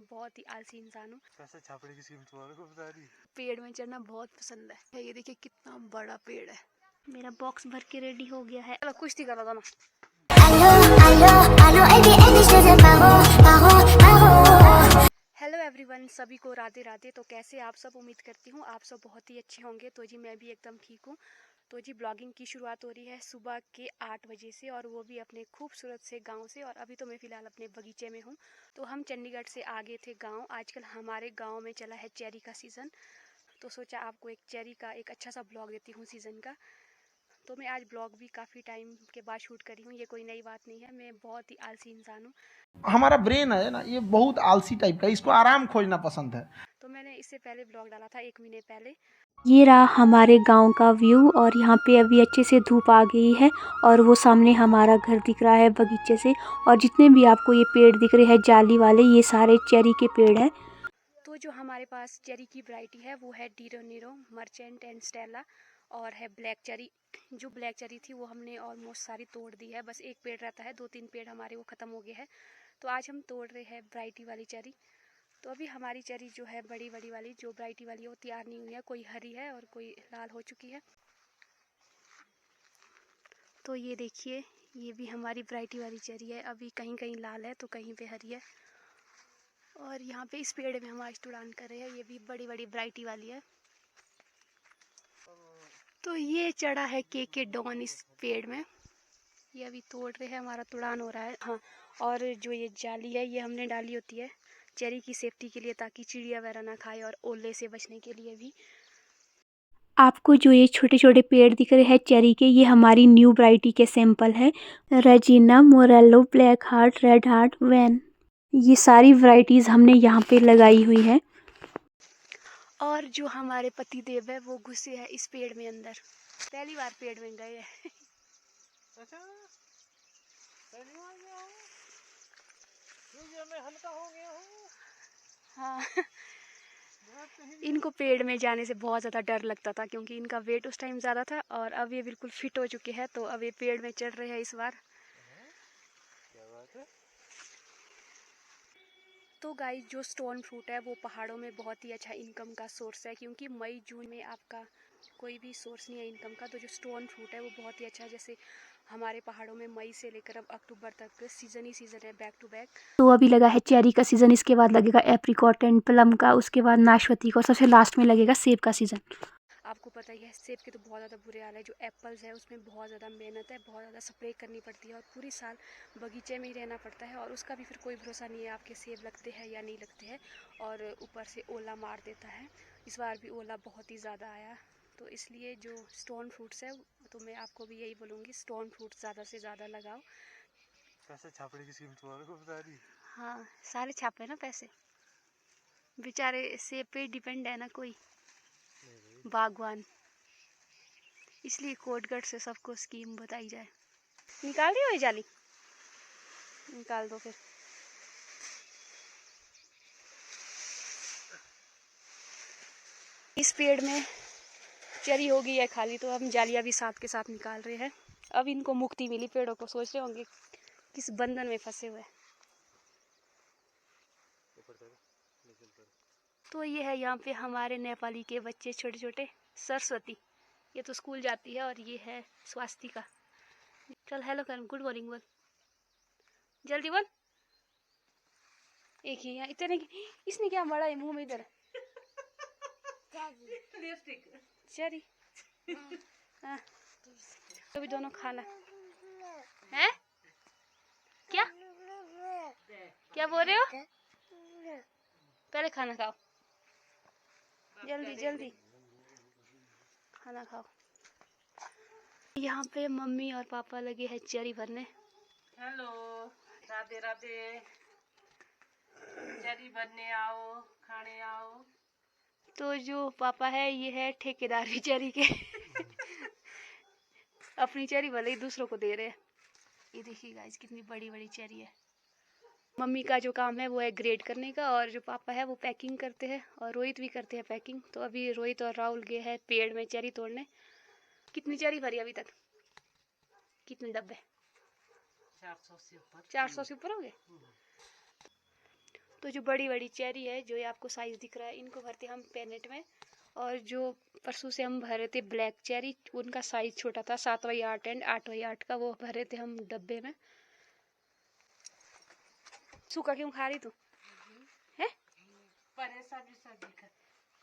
बहुत ही आलसी इंसान हूँ। पैसे छापने की स्कीम तुम्हारे को बता रही। पेड़ में चढ़ना बहुत पसंद है। ये देखिए कितना बड़ा पेड़ है। मेरा बॉक्स भर के रेडी हो गया है। चलो कुश्ती करो दोनों। हेलो एवरीवन, सभी को राधे राधे। तो कैसे आप सब? उम्मीद करती हूँ आप सब बहुत ही अच्छे होंगे। तो जी मैं भी एकदम ठीक हूँ। तो जी ब्लॉगिंग की शुरुआत हो रही है सुबह के 8 बजे से, और वो भी अपने खूबसूरत से गांव से। और अभी तो मैं फ़िलहाल अपने बगीचे में हूँ। तो हम चंडीगढ़ से आ गए थे गांव। आजकल हमारे गांव में चला है चेरी का सीज़न, तो सोचा आपको एक चेरी का एक अच्छा सा ब्लॉग देती हूँ सीज़न का। तो मैं आज ब्लॉग भी काफ़ी टाइम के बाद शूट करी हूँ। ये कोई नई बात नहीं है, मैं बहुत ही आलसी इंसान हूँ। हमारा ब्रेन है ना, ये बहुत आलसी टाइप का, इसको आराम खोजना पसंद है। तो मैंने इससे पहले ब्लॉग डाला था 1 महीने पहले। ये रहा हमारे गांव का व्यू, और यहाँ पे अभी अच्छे से धूप आ गई है, और वो सामने हमारा घर दिख रहा है बगीचे से। और जितने भी आपको ये पेड़ दिख रहे हैं जाली वाले, ये सारे चेरी के पेड़ हैं। तो जो हमारे पास चेरी की वैरायटी है वो है डीरो नीरो, मर्चेंट एंड स्टेला, और है ब्लैक चेरी। जो ब्लैक चेरी थी वो हमने ऑलमोस्ट सारी तोड़ दी है। बस एक पेड़ रहता है, 2-3 पेड़ हमारे वो ख़त्म हो गए हैं। तो आज हम तोड़ रहे हैं वैरायटी वाली चेरी। तो अभी हमारी चेरी जो है बड़ी बड़ी वाली, जो वैरायटी वाली है वो तैयार नहीं हुई है। कोई हरी है और कोई लाल हो चुकी है। तो ये देखिए, ये भी हमारी वैरायटी वाली चेरी है। अभी कहीं कहीं लाल है तो कहीं पे हरी है। और यहाँ पे इस पेड़ में हम आज तुड़ान कर रहे हैं। ये भी बड़ी बड़ी वैरायटी वाली है। तो ये चढ़ा है के डॉन इस पेड़ में। ये अभी तोड़ रहे हैं, हमारा तुड़ान हो रहा है। हाँ, और जो ये जाली है ये हमने डाली होती है चेरी की सेफ्टी के लिए, ताकि चिड़िया वगैरह ना खाए, और ओले से बचने के लिए भी। आपको जो ये छोटे छोटे पेड़ दिख रहे हैं चेरी के, ये हमारी न्यू वैरायटी के सैंपल है। Regina, Morello, black heart, red heart, van, ये सारी वैरायटीज़ हमने यहाँ पे लगाई हुई है। और जो हमारे पति देव है वो घुसे हैं इस पेड़ में अंदर। पहली बार पेड़ में गए हैं। अच्छा, पहली बार गया हूँ, क्योंकि मैं हल्का हो गया हूँ। हाँ। इनको पेड़ में जाने से बहुत ज़्यादा डर लगता था, क्योंकि इनका वेट उस टाइम ज़्यादा था। और अब ये बिल्कुल फिट हो चुके हैं, तो अब ये पेड़ में चढ़ रहे हैं इस बार। क्या बात है? तो गाइस, जो स्टोन फ्रूट है वो पहाड़ों में बहुत ही अच्छा इनकम का सोर्स है, क्योंकि मई जून में आपका कोई भी सोर्स नहीं है इनकम का। तो जो स्टोन फ्रूट है वो बहुत ही अच्छा है। जैसे हमारे पहाड़ों में मई से लेकर अब अक्टूबर तक सीज़न ही सीज़न है, बैक टू बैक। तो अभी लगा है चेरी का सीज़न, इसके बाद लगेगा एप्रिकॉट एंड प्लम का, उसके बाद नाशपाती का, और सबसे लास्ट में लगेगा सेब का सीज़न। आपको पता ही है सेब के तो बहुत ज़्यादा बुरे हाल है। जो एप्पल्स है उसमें बहुत ज़्यादा मेहनत है, बहुत ज़्यादा स्प्रे करनी पड़ती है, और पूरी साल बगीचे में ही रहना पड़ता है। और उसका भी फिर कोई भरोसा नहीं है आपके सेब लगते हैं या नहीं लगते हैं। और ऊपर से ओला मार देता है। इस बार भी ओला बहुत ही ज़्यादा आया। तो इसलिए जो स्टोन फ्रूट्स है, तो मैं आपको भी यही बोलूँगी, स्टोन फ्रूट्स ज़्यादा से ज़्यादा लगाओ। पैसे छापने की स्कीम तुम्हारे को बता रही। हाँ, सारे छापे ना पैसे। बेचारे सेब पे डिपेंड है ना कोई बागवान, इसलिए कोटगढ़ से सबको स्कीम बताई जाए। निकाल रही हो ये जाली? निकाल दो फिर। इस पेड़ में चेरी हो गई है खाली, तो हम जालियाँ भी साथ के साथ निकाल रहे हैं। अब इनको मुक्ति मिली पेड़ों को, सोच रहे होंगे किस बंधन में फंसे हुए। तो ये है यहाँ पे हमारे नेपाली के बच्चे छोटे छोटे। सरस्वती, ये तो स्कूल जाती है, और ये है स्वास्तिका। चल हेलो कर, गुड मॉर्निंग बोल, जल्दी बोल। एक ही यहाँ इतने, इसने क्या बड़ा है मुंह में इधर। चरी हाँ, तो भी दोनों खाना है। क्या क्या बोल रहे हो? पहले खाना खाओ, जल्दी जल्दी खाना खाओ। यहाँ पे मम्मी और पापा लगे हैं चेरी भरने। हेलो, राधे राधे। चेरी भरने आओ, खाने आओ। तो जो पापा है ये है ठेकेदार भी चेरी के। अपनी चेरी भले ही दूसरों को दे रहे हैं। ये देखिए गाइस कितनी बड़ी बड़ी चेरी है। मम्मी का जो काम है वो है ग्रेड करने का, और जो पापा है वो पैकिंग करते हैं, और रोहित भी करते हैं पैकिंग। तो अभी रोहित और राहुल गए हैं पेड़ में चेरी तोड़ने। कितनी चेरी भरी अभी तक? कितने डब्बे? 400 से ऊपर। 400 से ऊपर हो गए। तो जो बड़ी बड़ी चेरी है, जो ये आपको साइज दिख रहा है, इनको भरते हम पैनेट में। और जो परसों से हम भरे थे ब्लैक चेरी, उनका साइज छोटा था, 7x8 एंड 8x8 का, वो भरे थे हम डब्बे में। सूखा क्यों खा रही तू है?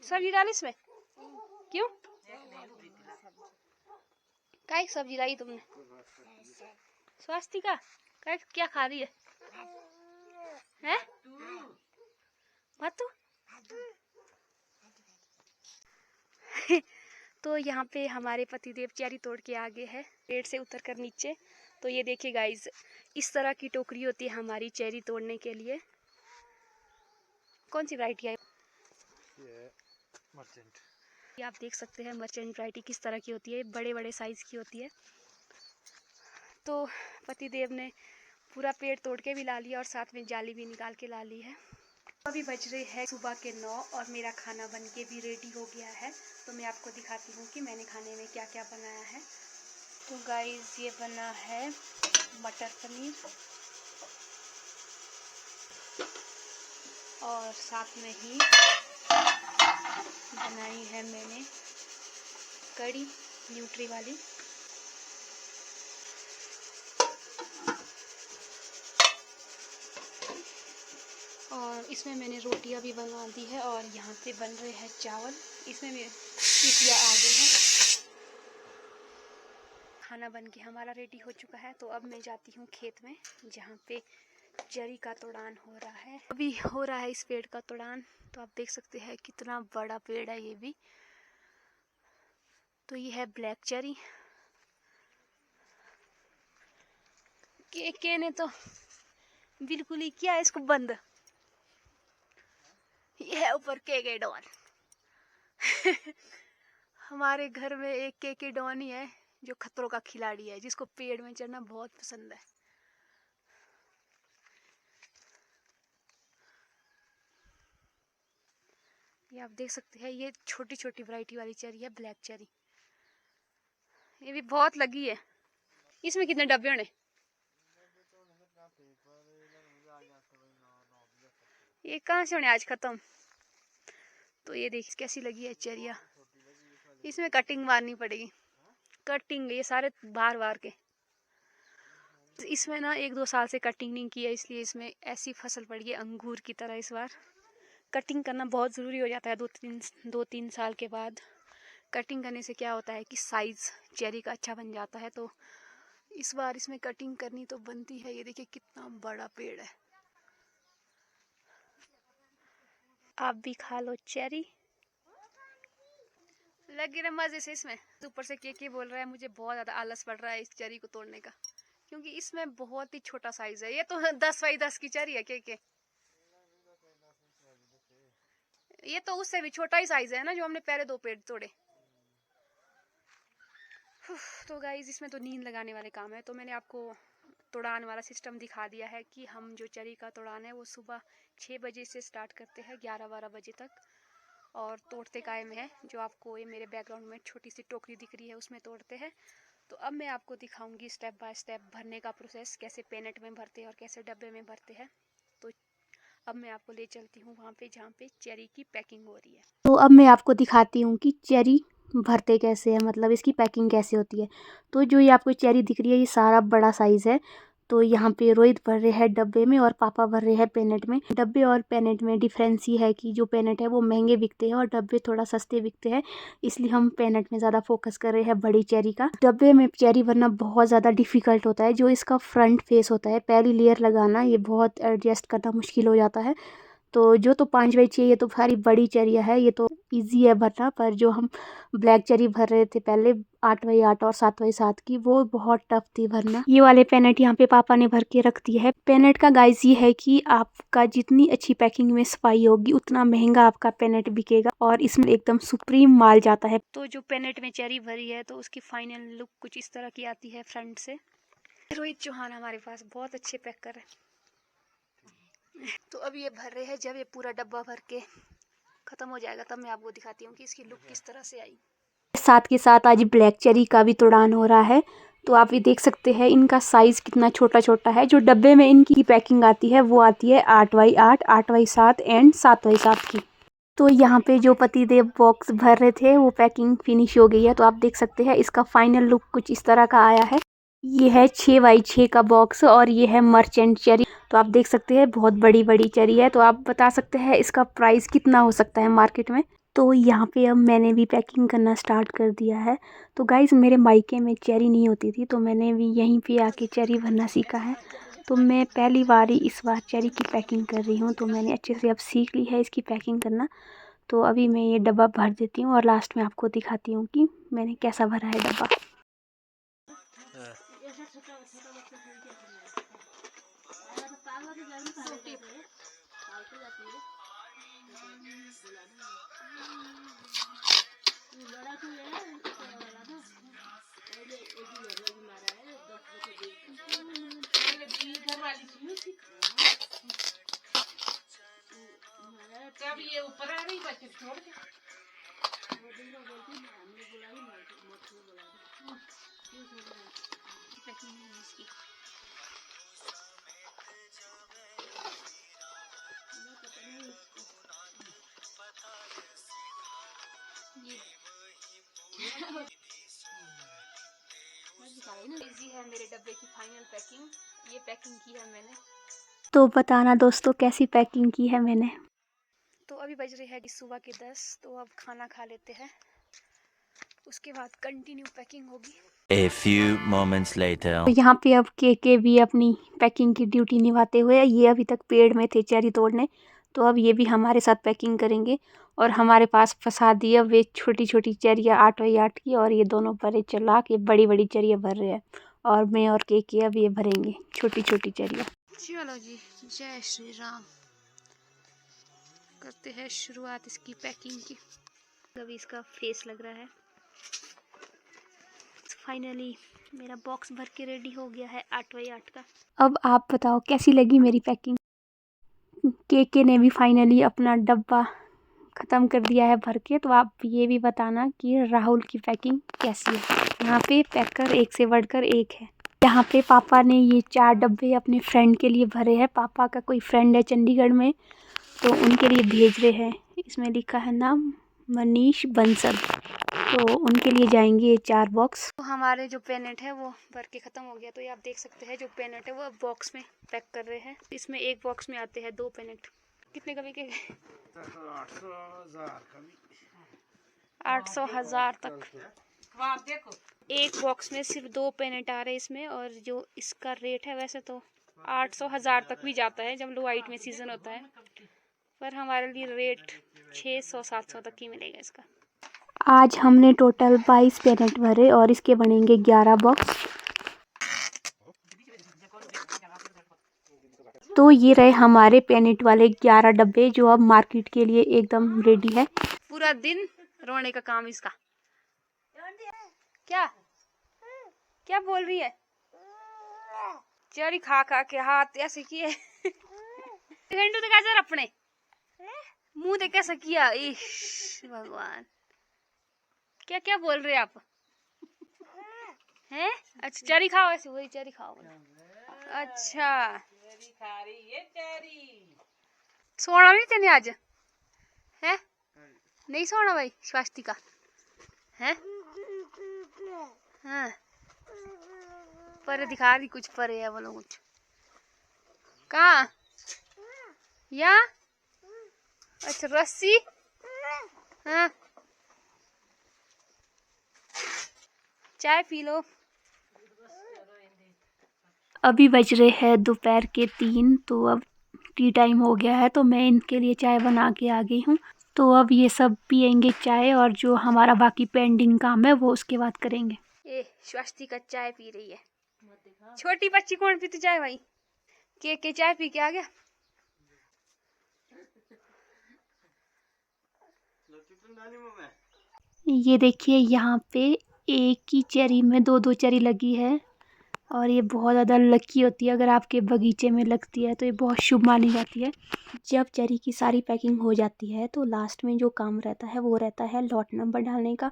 सब्जी डाल इसमें क्यों? काय सब्जी लाई तुमने? स्वास्थ्य का क्या खा रही है? हैं? भातू? तो यहाँ पे हमारे पतिदेव चेरी तोड़ के आ गए हैं पेड़ से उतर कर नीचे। तो ये देखिए गाइज, इस तरह की टोकरी होती है हमारी चेरी तोड़ने के लिए। कौन सी वैरायटी है ये? मर्चेंट। ये आप देख सकते हैं मर्चेंट वैरायटी किस तरह की होती है, बड़े बड़े साइज की होती है। तो पतिदेव ने पूरा पेड़ तोड़ के भी ला लिया और साथ में जाली भी निकाल के ला ली है। अभी बज रहे हैं सुबह के 9 और मेरा खाना बन के भी रेडी हो गया है। तो मैं आपको दिखाती हूँ कि मैंने खाने में क्या क्या बनाया है। तो गाइस, ये बना है मटर पनीर और साथ में ही बनाई है मैंने कड़ी न्यूट्री वाली। और इसमें मैंने रोटियां भी बनवा दी है और यहाँ पे बन रहे हैं चावल। इसमें भी सीटियाँ आ गई हैं। खाना बन के हमारा रेडी हो चुका है। तो अब मैं जाती हूँ खेत में, जहाँ पे चेरी का तोड़ान हो रहा है। अभी हो रहा है इस पेड़ का तोड़ान। तो आप देख सकते हैं कितना बड़ा पेड़ है ये भी। तो ये है ब्लैक चेरी। के ने तो बिल्कुल ही किया इसको बंद। ये है ऊपर के डॉन। हमारे घर में एक के डॉन ही है जो खतरों का खिलाड़ी है, जिसको पेड़ में चढ़ना बहुत पसंद है। ये आप देख सकते हैं, ये छोटी छोटी वैरायटी वाली चेरी है, ब्लैक चेरी। ये भी बहुत लगी है। इसमें कितने डब्बे होने? ये कहाँ से होने आज खत्म। तो ये देख कैसी लगी है चेरिया। इसमें कटिंग मारनी पड़ेगी, कटिंग। ये सारे बार बार के। इसमें ना 1-2 साल से कटिंग नहीं की है, इसलिए इसमें ऐसी फसल पड़ी है अंगूर की तरह। इस बार कटिंग करना बहुत ज़रूरी हो जाता है 2-3 साल के बाद। कटिंग करने से क्या होता है कि साइज़ चेरी का अच्छा बन जाता है। तो इस बार इसमें कटिंग करनी तो बनती है। ये देखिए कितना बड़ा पेड़ है। आप भी खा लो चेरी। लगे रहे मजे से इसमें। ऊपर से के बोल रहा है मुझे बहुत ज़्यादा आलस पड़ रहा है इस चेरी को तोड़ने का, क्योंकि इसमें बहुत ही छोटा साइज है। ये तो 10x10 की चेरी है के। ये तो उससे भी छोटा ही साइज है ना, जो हमने पहले 2 पेड़ तोड़े। तो गाइज, इसमें तो नींद लगाने वाले काम है। तो मैंने आपको तोड़ान वाला सिस्टम दिखा दिया है कि हम जो चेरी का तोड़ान है वो सुबह 6 बजे से स्टार्ट करते हैं 11-12 बजे तक, और तोड़ते कायम है। जो आपको ये मेरे बैकग्राउंड में छोटी सी टोकरी दिख रही है उसमें तोड़ते हैं। तो अब मैं आपको दिखाऊंगी स्टेप बाय स्टेप भरने का प्रोसेस, कैसे पैनेट में भरते हैं और कैसे डब्बे में भरते हैं। तो अब मैं आपको ले चलती हूँ वहाँ पे जहाँ पे चेरी की पैकिंग हो रही है। तो अब मैं आपको दिखाती हूँ कि चेरी भरते कैसे हैं, मतलब इसकी पैकिंग कैसे होती है। तो जो ये आपको चेरी दिख रही है, ये सारा बड़ा साइज़ है। तो यहाँ पे रोहित भर रहे हैं डब्बे में और पापा भर रहे हैं पैनेट में। डब्बे और पैनेट में डिफरेंस ये है कि जो पैनेट है वो महंगे बिकते हैं और डब्बे थोड़ा सस्ते बिकते हैं, इसलिए हम पैनेट में ज़्यादा फोकस कर रहे हैं बड़ी चेरी का। डब्बे में चेरी भरना बहुत ज़्यादा डिफ़िकल्ट होता है। जो इसका फ्रंट फेस होता है, पहली लेयर लगाना, ये बहुत एडजस्ट करना मुश्किल हो जाता है। तो जो तो 5x6, ये तो सारी बड़ी चेरिया है, ये तो इजी है भरना। पर जो हम ब्लैक चेरी भर रहे थे पहले 8x8 और 7x7 की, वो बहुत टफ थी भरना। ये वाले पैनेट यहाँ पे पापा ने भर के रख दिए है। पैनेट का गाइस ये है कि आपका जितनी अच्छी पैकिंग में सफाई होगी उतना महंगा आपका पैनेट बिकेगा, और इसमें एकदम सुप्रीम माल जाता है। तो जो पैनेट में चेरी भरी है तो उसकी फाइनल लुक कुछ इस तरह की आती है फ्रंट से। रोहित चौहान हमारे पास बहुत अच्छे पैकर है। तो अब ये भर रहे हैं। जब ये पूरा डब्बा भर के ख़त्म हो जाएगा तब मैं आपको दिखाती हूँ कि इसकी लुक किस तरह से आई। साथ के साथ आज ब्लैक चेरी का भी तोड़ान हो रहा है। तो आप ये देख सकते हैं इनका साइज़ कितना छोटा छोटा है। जो डब्बे में इनकी पैकिंग आती है वो आती है 8x8, 8x7 एंड 7x7 की। तो यहाँ पे जो पतिदेव बॉक्स भर रहे थे वो पैकिंग फिनिश हो गई है। तो आप देख सकते हैं इसका फाइनल लुक कुछ इस तरह का आया है। ये है 6x6 का बॉक्स और ये है मर्चेंट चेरी। तो आप देख सकते हैं बहुत बड़ी बड़ी चेरी है। तो आप बता सकते हैं इसका प्राइस कितना हो सकता है मार्केट में। तो यहाँ पे अब मैंने भी पैकिंग करना स्टार्ट कर दिया है। तो गाइज़ मेरे मायके में चेरी नहीं होती थी तो मैंने भी यहीं पे आके चेरी भरना सीखा है। तो मैं पहली बार ही इस बार चेरी की पैकिंग कर रही हूँ। तो मैंने अच्छे से अब सीख ली है इसकी पैकिंग करना। तो अभी मैं ये डब्बा भर देती हूँ और लास्ट में आपको दिखाती हूँ कि मैंने कैसा भरा है डब्बा। जब ये ऊपर आ रही बच्चे छोड़ दे। इजी है मेरे डब्बे की फाइनल पैकिंग। ये पैकिंग की है मैंने। तो बताना दोस्तों कैसी पैकिंग की है मैंने। तो अभी बज रहे हैं सुबह के 10। तो अब खाना खा लेते हैं, उसके बाद कंटिन्यू पैकिंग होगी। A few moments later. तो यहाँ पे अब के भी अपनी पैकिंग की ड्यूटी निभाते हुए, ये अभी तक पेड़ में थे चेरी तोड़ने, तो अब ये भी हमारे साथ पैकिंग करेंगे। और हमारे पास फंसा दी अब वे छोटी छोटी चेरियाँ 8x8 की, और ये दोनों भरे चला के बड़ी बड़ी चेरियाँ भर रहे हैं। और मैं और के अब ये भरेंगे छोटी छोटी चेरियाँ। चलो जी, जय श्री राम। करते हैं शुरुआत इसकी पैकिंग की। अभी इसका फेस लग रहा है। फाइनली मेरा बॉक्स भर के रेडी हो गया है 8x8 का। अब आप बताओ कैसी लगी मेरी पैकिंग। के ने भी फाइनली अपना डब्बा ख़त्म कर दिया है भर के। तो आप ये भी बताना कि राहुल की पैकिंग कैसी है। यहाँ पे पैकर एक से बढ़कर एक है। यहाँ पे पापा ने ये 4 डब्बे अपने फ्रेंड के लिए भरे हैं। पापा का कोई फ्रेंड है चंडीगढ़ में, तो उनके लिए भेज रहे हैं। इसमें लिखा है नाम मनीष बंसल, तो उनके लिए जाएंगे ये 4 बॉक्स। तो हमारे जो पेनेट है वो भर के ख़त्म हो गया। तो ये आप देख सकते हैं जो पेनेट है वो अब बॉक्स में पैक कर रहे हैं। इसमें एक बॉक्स में आते हैं 2 पेनेट। कितने कभी के 800,000 तक। वहाँ देखो एक बॉक्स में सिर्फ 2 पेनेट आ रहे हैं इसमें। और जो इसका रेट है वैसे तो 800,000 तक भी जाता है जब लो वाइट में सीज़न होता है, पर हमारे लिए रेट 600-700 तक ही मिलेगा इसका। आज हमने टोटल 22 पेनेट भरे और इसके बनेंगे 11 बॉक्स। तो ये रहे हमारे पेनेट वाले 11 डब्बे जो अब मार्केट के लिए एकदम रेडी है। पूरा दिन रोने का काम इसका। क्या क्या बोल रही है? चेरी खा खा के हाथ ऐसे किए। घंटू दिखा जरा अपने मुंह देख कैसा किया। इश भगवान, क्या क्या बोल रहे आप हैं? अच्छा चेरी खाओ, ऐसे वही चेरी खाओ। अच्छा चेरी खा रही है चेरी। सोना नहीं तेने आज है? नहीं सोना भाई स्वास्तिका है? हाँ पर दिखा रही कुछ परे है बोलो कुछ। कहाँ या अच्छा रस्सी। हाँ चाय पी लो। अभी बज रहे हैं दोपहर के 3। तो अब टी टाइम हो गया है, तो मैं इनके लिए चाय बना के आ गई हूँ। तो अब ये सब पियेंगे चाय, और जो हमारा बाकी पेंडिंग काम है वो उसके बाद करेंगे। ये स्वास्तिका चाय पी रही है। छोटी बच्ची कौन पीती चाय भाई? के चाय पी के आ गया। ये देखिए यहाँ पे एक ही चेरी में 2-2 चेरी लगी है, और ये बहुत ज़्यादा लकी होती है। अगर आपके बगीचे में लगती है तो ये बहुत शुभ मानी जाती है। जब चेरी की सारी पैकिंग हो जाती है तो लास्ट में जो काम रहता है वो रहता है लॉट नंबर डालने का।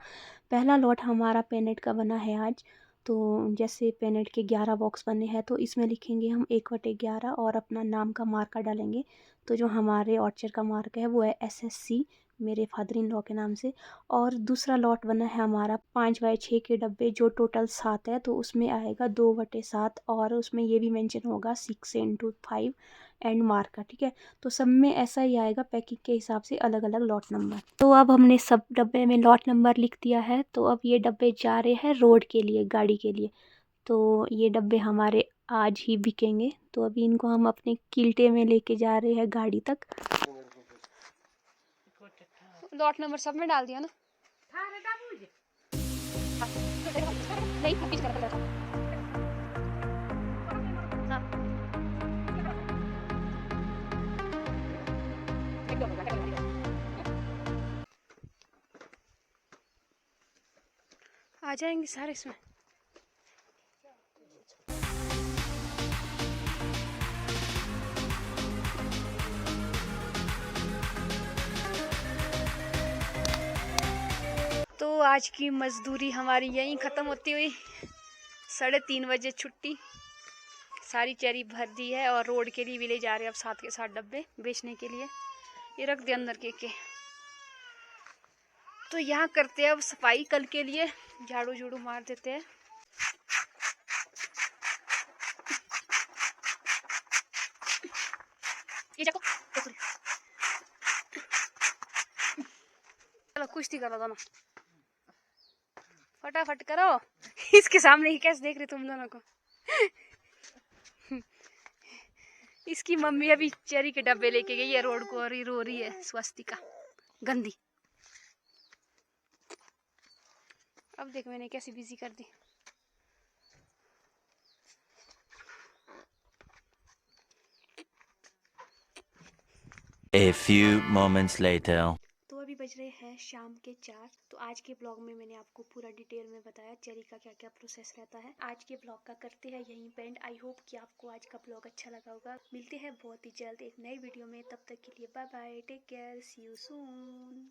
पहला लॉट हमारा पेनेट का बना है आज, तो जैसे पेनेट के 11 बॉक्स बने हैं तो इसमें लिखेंगे हम 1/11 और अपना नाम का मार्का डालेंगे। तो जो हमारे ऑर्चर का मार्क है वो है SSC, मेरे फादर इन लॉ के नाम से। और दूसरा लॉट बना है हमारा 5/6 के डब्बे, जो टोटल 7 है, तो उसमें आएगा 2/7 और उसमें ये भी मेंशन होगा 6 × 5 एंड मार्का। ठीक है, तो सब में ऐसा ही आएगा पैकिंग के हिसाब से अलग अलग लॉट नंबर। तो अब हमने सब डब्बे में लॉट नंबर लिख दिया है। तो अब ये डब्बे जा रहे हैं रोड के लिए, गाड़ी के लिए। तो ये डब्बे हमारे आज ही बिकेंगे। तो अभी इनको हम अपने किल्टे में लेके जा रहे हैं गाड़ी तक। लॉट नंबर सब में डाल दिया ना? थारे बाबूजी नहीं, इस तरह का। हाँ। आ जाएंगे सारे इसमें। तो आज की मजदूरी हमारी यहीं ख़त्म होती हुई। 3:30 बजे छुट्टी। सारी चेरी भर दी है और रोड के लिए भी ले जा रहे हैं अब 7 के 7 डब्बे बेचने के लिए। ये रख दे अंदर के। तो यहाँ करते हैं अब सफाई कल के लिए, झाड़ू झूड़ू मार देते हैं। ये चको, चलो कुश्ती करो दोनों, फटाफट करो। इसके सामने ही कैसे देख रहे तुम दोनों को। इसकी मम्मी अभी चेरी के डब्बे लेके गई है रोड को और ये रो रही है स्वस्तिका गंदी। अब देख मैंने कैसी बिजी कर दी। A few moments later. तो अभी बज रहे हैं शाम के 4। तो आज के ब्लॉग में मैंने आपको पूरा डिटेल में बताया चेरी का क्या क्या प्रोसेस रहता है। आज के ब्लॉग का करते हैं यहीं पे एंड। आई होप कि आपको आज का ब्लॉग अच्छा लगा होगा। मिलते हैं बहुत ही जल्द एक नई वीडियो में, तब तक के लिए bye bye, take care, see you soon.